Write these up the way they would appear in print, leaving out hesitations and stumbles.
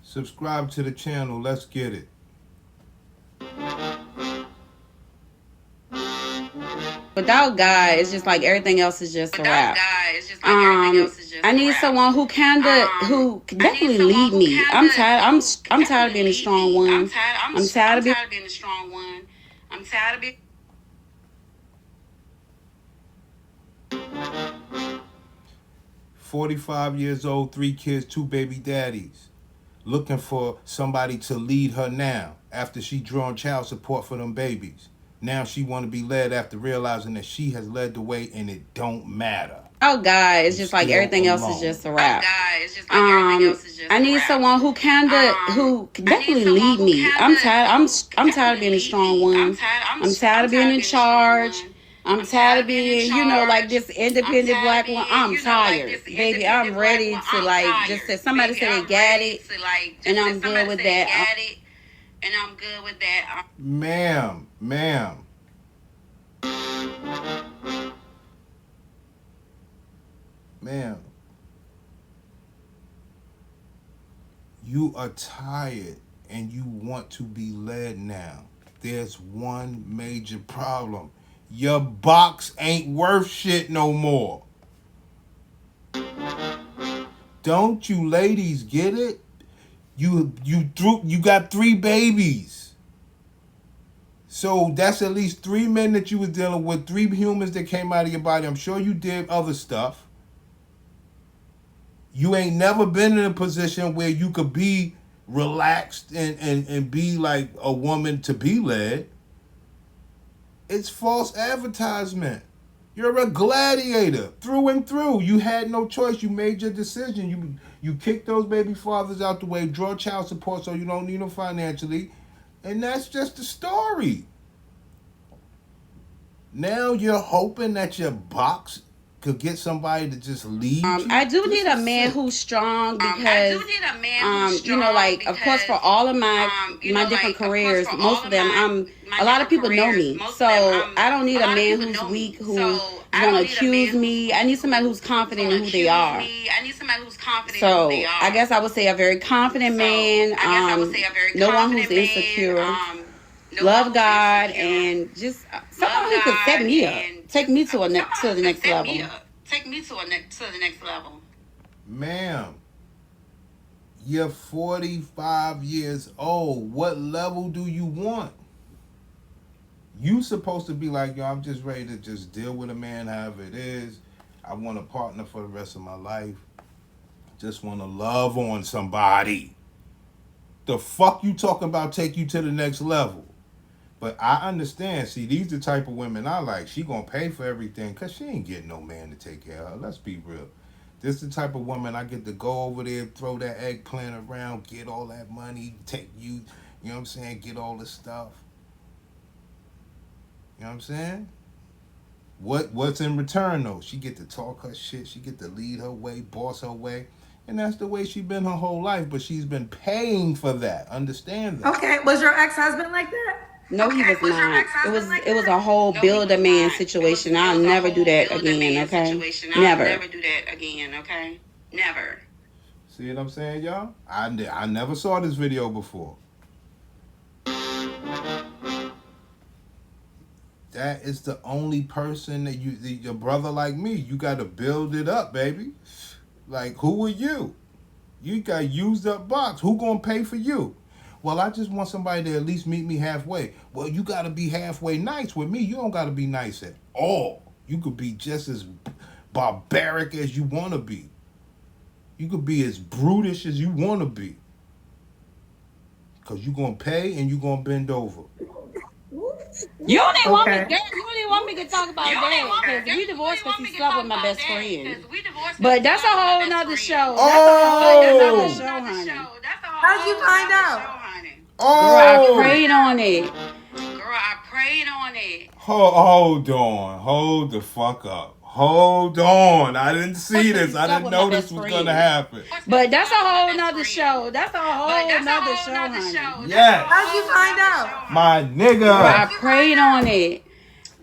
Subscribe to the channel. Let's get it. Without God, it's just like everything else is just a wrap. I need someone who who can definitely lead me. I'm tired. I'm tired of being a strong one. I'm tired of being. 45 years old, 3 kids, 2 baby daddies. Looking for somebody to lead her now after she drawn child support for them babies. Now she want to be led after realizing that she has led the way and it don't matter. Oh God, it's You just like still everything else is alone. just a wrap. I need someone who can definitely lead me. I'm tired. I'm tired of being a strong one. I'm tired of being in charge. I'm tired of being, like this independent black one. I'm tired, baby. I'm ready to just say somebody said they got it, and I'm good with that. Ma'am, you are tired and you want to be led now. There's one major problem. Your box ain't worth shit no more. Don't you ladies get it? You got 3 babies. So that's at least 3 men that you was dealing with, 3 humans that came out of your body. I'm sure you did other stuff. You ain't never been in a position where you could be relaxed and be like a woman to be led. It's false advertisement. You're a gladiator through and through. You had no choice. You made your decision. You kicked those baby fathers out the way, draw child support so you don't need them financially. And that's just the story. Now you're hoping that your box could get somebody to just lead you. I do need a man who's strong because, of course, for all of my different careers, most of them, a lot of people know me. So I don't need a man who's weak, who's going to accuse me. I need somebody who's confident in who they are. So I guess I would say a very confident man, no one who's insecure, love God, and just someone who can set me up, take me to the next level. Ma'am, you're 45 years old. What level do you want? You supposed to be like, yo, I'm just ready to just deal with a man however it is. I want a partner for the rest of my life. Just want to love on somebody. The fuck you talking about take you to the next level? But I understand. See, these the type of women I like. She gonna pay for everything because she ain't getting no man to take care of her. Let's be real. This the type of woman I get to go over there, throw that eggplant around, get all that money, take you, you know what I'm saying, get all this stuff. You know what I'm saying? What's in return though? She get to talk her shit, she get to lead her way, boss her way. And that's the way she been her whole life, but she's been paying for that. Understand that. Okay, was your ex-husband like that? No, he was not. It was a whole build a man situation. I'll never do that again, okay? Never. See what I'm saying, y'all? I never saw this video before. That is the only person that your brother like me. You got to build it up, baby. Like, who are you? You got used up box. Who gonna pay for you? Well, I just want somebody to at least meet me halfway. Well, you got to be halfway nice with me. You don't got to be nice at all. You could be just as barbaric as you want to be. You could be as brutish as you want to be. Because you're going to pay and you're going to bend over. You don't even want me, Dad. You don't even want me to talk about that because we divorced because he slept with my best friend. But that's a whole nother show. Oh! That's a whole nother show, honey. How'd you find out? Oh! Girl, I prayed on it. Hold on. Hold the fuck up. Hold on. I didn't see this. I didn't know this was going to happen. But that's a whole nother show. That's a whole nother show, honey. Yes. How'd you find out? My nigga. Girl, I prayed on it.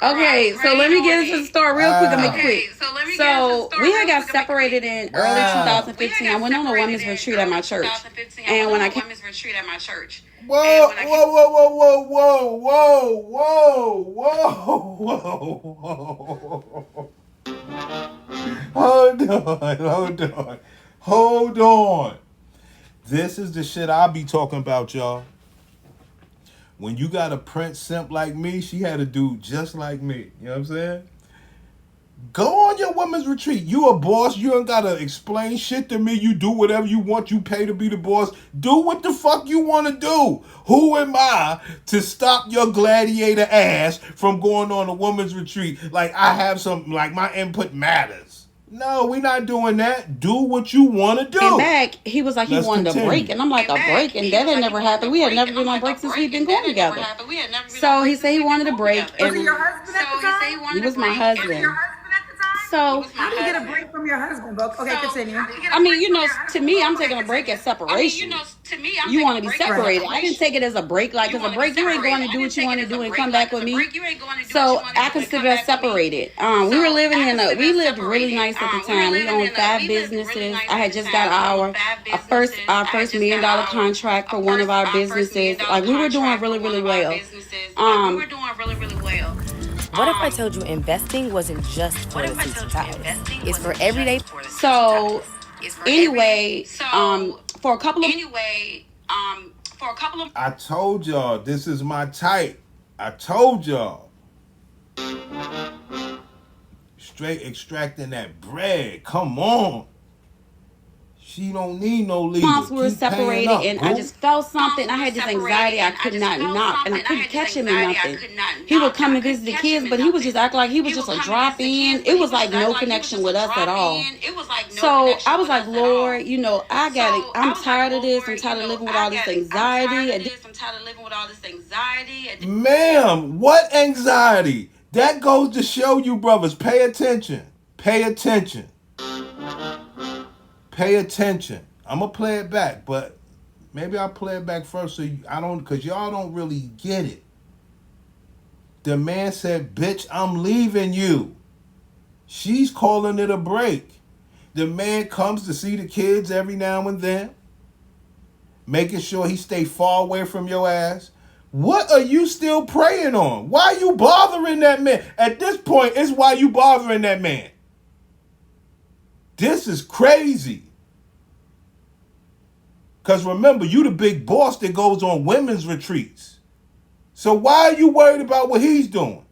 Okay, so let me get into the story real quick and make it quick. So we had got separated in early 2015. I went on a women's retreat at my church. And when I came... Whoa, whoa, whoa, whoa, whoa, whoa, whoa, whoa, whoa. Hold on. This is the shit I be talking about, y'all. When you got a prince simp like me, she had a dude just like me. You know what I'm saying? Go on your women's retreat. You a boss. You ain't got to explain shit to me. You do whatever you want. You pay to be the boss. Do what the fuck you want to do. Who am I to stop your gladiator ass from going on a women's retreat? Like I have some, like my input matters. No, we not doing that. Do what you want to do. And back, he was like, he wanted a break. And I'm like, a break? And that had never happened. We had never been on break since we've been going together. So he said he wanted a break. Was he your husband at the time? He was my husband. So how do you get a break from your husband, Book? Okay, continue. I mean, to me, I'm taking a break as separation. You want to be separated. I didn't take it as a break, like, because a break, you ain't going to do what you want to do and come back with me. So I consider us separated. We were living we lived really nice at the time. We owned 5 businesses. I had just got our first $1 million contract for one of our businesses. Like, we were doing really, really well. What if I told you investing wasn't just for the seats and tires? It's for everyday. So anyway, for a couple of I told y'all this is my type. I told y'all. Straight extracting that bread. Come on. She don't need no leader. months we were separated, and I just felt something. I had this anxiety I could not knock, and I couldn't catch him in nothing. He would come and visit the kids, but he would just act like he was just a drop in. It was like no connection with us at all. So I was like, Lord, I got it. I'm tired of this. I'm tired of living with all this anxiety. Ma'am, what anxiety? That goes to show you, brothers, pay attention. Pay attention. Pay attention. I'm going to play it back, but maybe I'll play it back first because y'all don't really get it. The man said, bitch, I'm leaving you. She's calling it a break. The man comes to see the kids every now and then, making sure he stay far away from your ass. What are you still praying on? Why are you bothering that man? At this point, it's why you bothering that man. This is crazy. Because remember, you the big boss that goes on women's retreats. So why are you worried about what he's doing?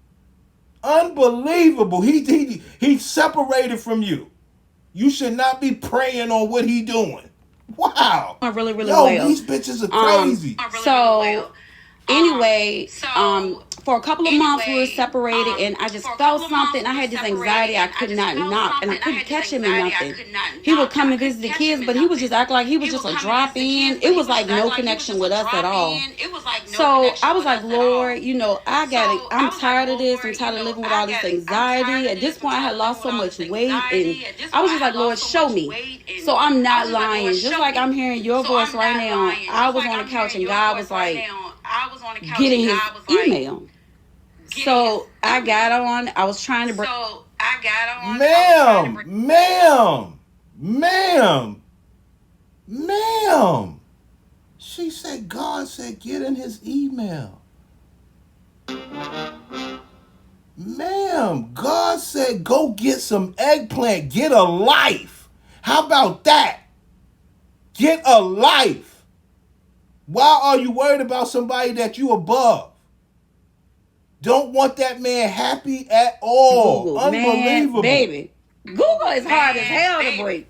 Unbelievable. He's separated from you. You should not be praying on what he's doing. Wow. Really, really well. These bitches are crazy. So anyway, for a couple of months we were separated, and I just felt something. I had this anxiety I could not knock, and I couldn't catch him in nothing. He would come and visit the kids, but he would just act like he was just a drop in. It was like no connection with us at all. So I was like, Lord, I got it. I'm tired of this. I'm tired of living with all this anxiety. At this point, I had lost so much weight, and I was just like, Lord, show me. So I'm not lying. Just like I'm hearing your voice right now, I was on the couch, and God was like, getting his email. So I got on. I was trying to break. Ma'am. She said God said get in his email. Ma'am, God said go get some eggplant. Get a life. How about that? Get a life. Why are you worried about somebody that you above? Don't want that man happy at all. Google, unbelievable. Man, baby. Google is hard as hell to break.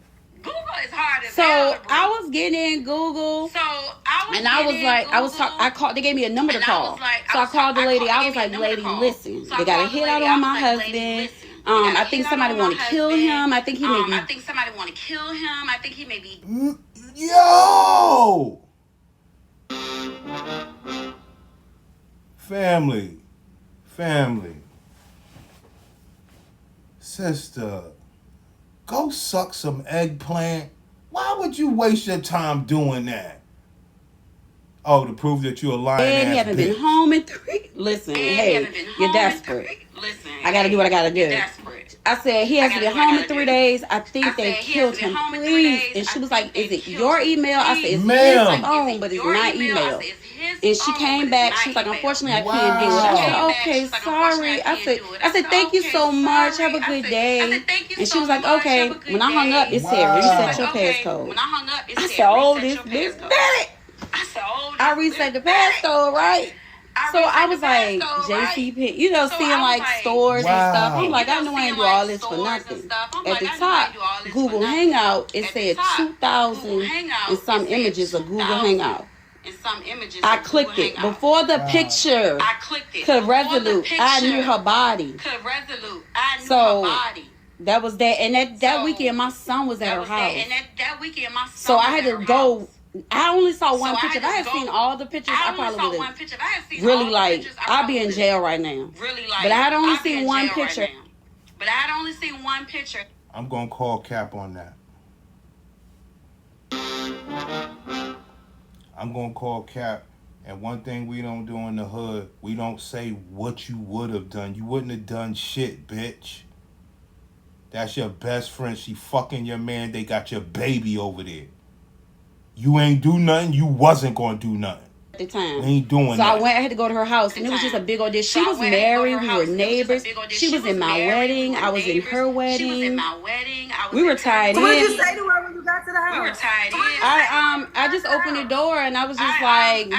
So I was getting in Google, and I called. They gave me a number to call. So I called the lady. I was like, lady, listen, they got a hit out on my husband. I think somebody want to kill him. I think he may be. Yo! Family. Sister, go suck some eggplant. Why would you waste your time doing that? Oh, to prove that you're a lying ass He haven't been home in 3. Listen, hey, you're desperate. I got to do what I got to do. I said, he has to be home in 3 days. I think they killed him, please. And she was like, is it your email? I said, it's his phone, but it's my email. And she came back. She was like, unfortunately, I can't do it. I said, okay, sorry. I said, thank you so much. Have a good day. And she was like, okay. When I hung up, it said, reset your passcode. I said, oh, this bitch better. I reset the passcode, right? So I was like, JCP, you know, seeing like stores and stuff. I'm like, I know I ain't do all this for nothing. At the top, Google Hangout, it said 2,000 and some images of Google Hangout. I clicked it. Before the picture could resolute, I knew her body. So that was that. And that weekend, my son was at her house. So I had to go. I only saw one picture. If I had seen all the pictures, I probably would have really like, I'd be in jail right now. But I had only seen one picture. I'm going to call Cap on that. I'm going to call Cap. And one thing we don't do in the hood, we don't say what you would have done. You wouldn't have done shit, bitch. That's your best friend. She fucking your man. They got your baby over there. You ain't do nothing. You wasn't going to do nothing. At the time. We ain't doing that. So I had to go to her house, and it was just a big old dish. She was married. We were neighbors. She was in my wedding. I was in her wedding. We were tied in. What did you say to her when you got to the house? I just opened the door, and I was just like,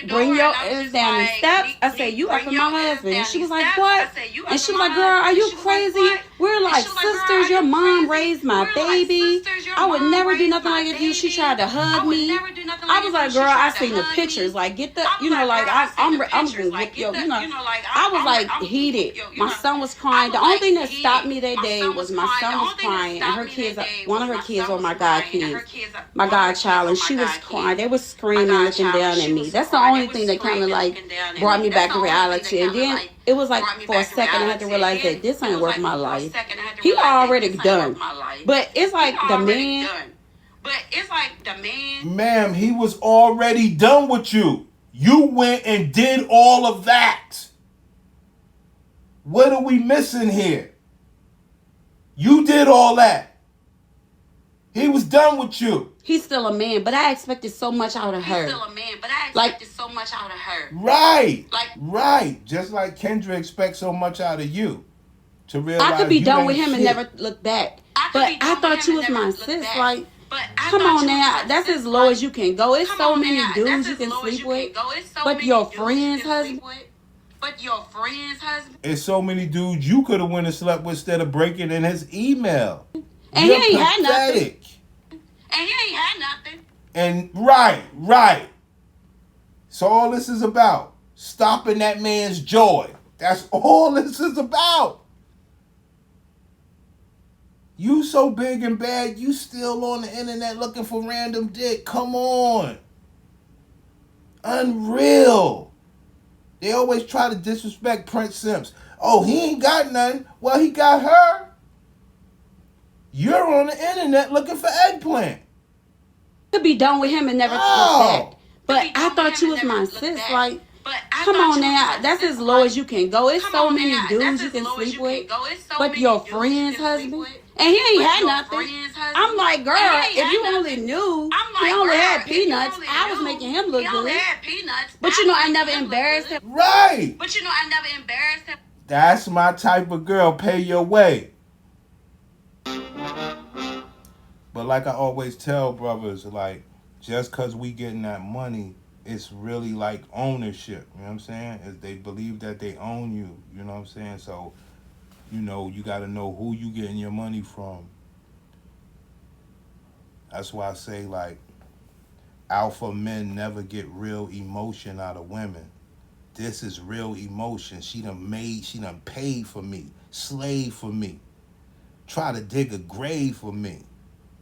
bring your ass down the steps. I said, you up for my husband. And she was like, what? And she was like, girl, are you crazy? We're like sisters. Your mom raised my baby. I would never do nothing like that to you. She tried to hug me. I was like, girl, I seen the pictures. Like, get the, you know, like, I'm gonna whip your, you know. I was like heated. My son was crying. The only thing that stopped me that day was my son was crying, and her kids, one of her kids were my god kids, my godchild, and she was crying. They were screaming, looking down at me. That's the only thing that kind of like brought me back to reality. And then it was like for a second I had to realize that this ain't worth my life. He already done, but it's like the man. Ma'am, he was already done with you. You went and did all of that. What are we missing here? You did all that. He was done with you. He's still a man, but I expected so much out of her. Right. Right. Just like Kendra expects so much out of you. To realize I could be done with him shit. And never look back. But I thought you was my sis. Like, come on now. That's as low as you can go. It's so many dudes you can sleep with. But your friend's husband? It's so many dudes you could have went and slept with instead of breaking in his email. And You're he ain't had nothing. And right. So all this is about stopping that man's joy. That's all this is about. You so big and bad, you still on the internet looking for random dick. Come on. Unreal. They always try to disrespect Prince Sims. Oh, he ain't got nothing. Well, he got her. You're on the internet looking for eggplant. Could be done with him and never look back. But I thought you was my sis. Like, come on now. That's as low as you can go. It's so many dudes you can sleep with. But your friend's husband? And he ain't had nothing. I'm like, girl, if you only knew he only had peanuts, I was making him look good. But you know, I never embarrassed him. Right. That's my type of girl. Pay your way. But like I always tell brothers, like, just because we getting that money, it's really like ownership. You know what I'm saying? Is they believe that they own you. You know what I'm saying? So, you know, you got to know who you getting your money from. That's why I say, like, alpha men never get real emotion out of women. This is real emotion. She done paid for me, slaved for me, try to dig a grave for me,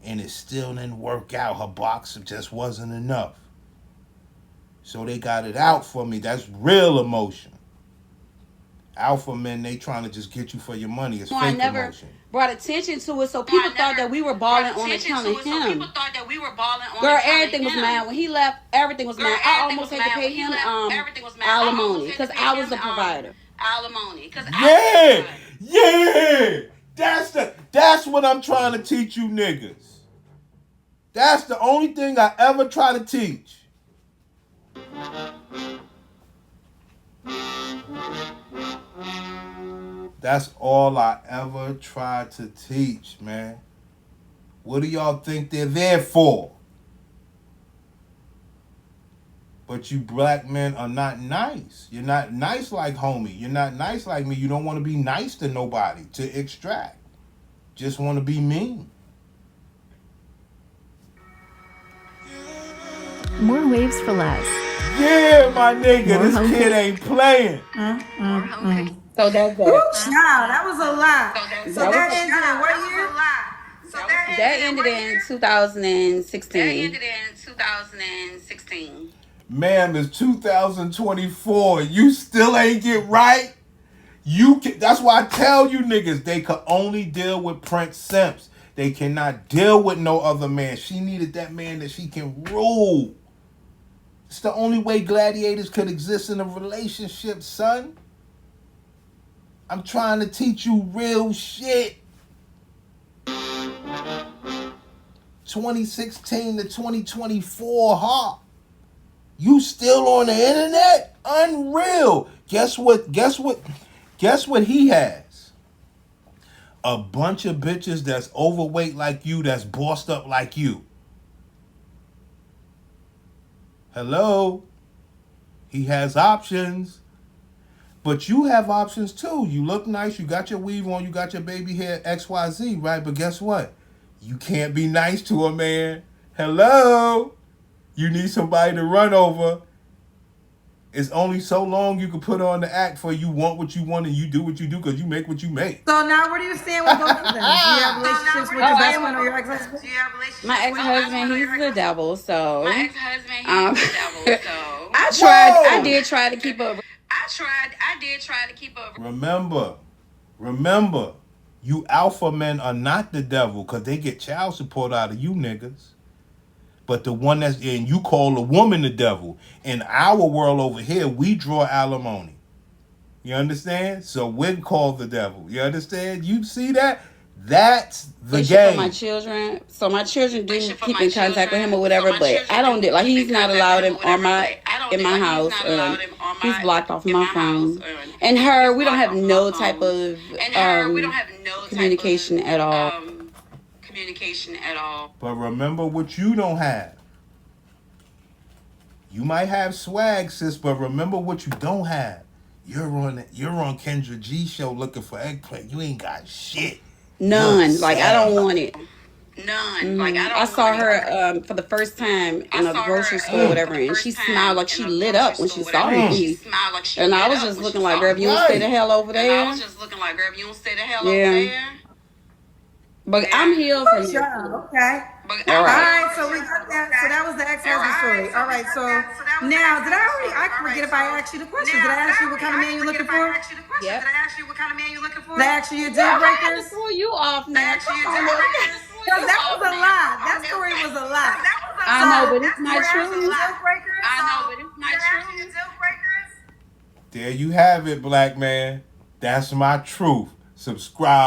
and it still didn't work out. Her box just wasn't enough. So they got it out for me. That's real emotion. Alpha men, they trying to just get you for your money. It's fake emotion. Brought attention to it, so people thought that we were balling on account of him. Girl, everything was mine. When he left, everything was mine. I almost had to pay him alimony because I was the provider. Yeah, yeah. That's what I'm trying to teach you niggas. That's the only thing I ever try to teach. That's all I ever try to teach, man. What do y'all think they're there for? But you black men are not nice. You're not nice like homie. You're not nice like me. You don't want to be nice to nobody to extract. Just want to be mean. More waves for less. Yeah, my nigga, More this home kid ain't playing. So that's Ooh, that. child, that was a lot. So That that was- ended in what year? That ended in 2016. Ma'am, it's 2024. You still ain't get right? That's why I tell you niggas, they could only deal with Prince Simps. They cannot deal with no other man. She needed that man that she can rule. It's the only way gladiators could exist in a relationship, son. I'm trying to teach you real shit. 2016 to 2024, huh? You still on the internet? Unreal. Guess what he has? A bunch of bitches that's overweight like you, that's bossed up like you. Hello? He has options. But you have options too. You look nice, you got your weave on, you got your baby hair, XYZ, right? But guess what? You can't be nice to a man. Hello? You need somebody to run over. It's only so long you can put on the act for you want what you want and you do what you do because you make what you make. So now, where do you stand with both of them? Do you have relationships with your best friend or your ex-husband? My ex-husband, he's the devil, so. I did try to keep up. Remember, you alpha men are not the devil because they get child support out of you niggas. But the one that's in, you call a woman the devil. In our world over here, we draw alimony. You understand? So we're called the devil. You understand? You see that? That's the game. For my children. So my children do keep in contact with him or whatever, but I don't do, like, he's not allowed in my house. He's blocked off my phone. And her, we don't have no type of communication at all. But remember what you don't have. You might have swag, sis, but remember what you don't have. You're on Kendra G show looking for eggplant. You ain't got shit. None. Like, I don't want it. None. Like, I saw her for the first time in a grocery store or whatever, and she smiled like she lit up when she saw me. And I was just looking like, girl, if you don't stay the hell over there. Yeah. But I'm healed from it. Okay. All right, so we got that. So that was the ex-husband story. All right, so now, I forget if I asked you the question. Did I ask you what kind of man you're looking for? Yep. Did I ask you your deal breakers? Throw you off now. Because that was a lie. That story was a lie. I know, but it's not true. There you have it, black man. That's my truth. Subscribe.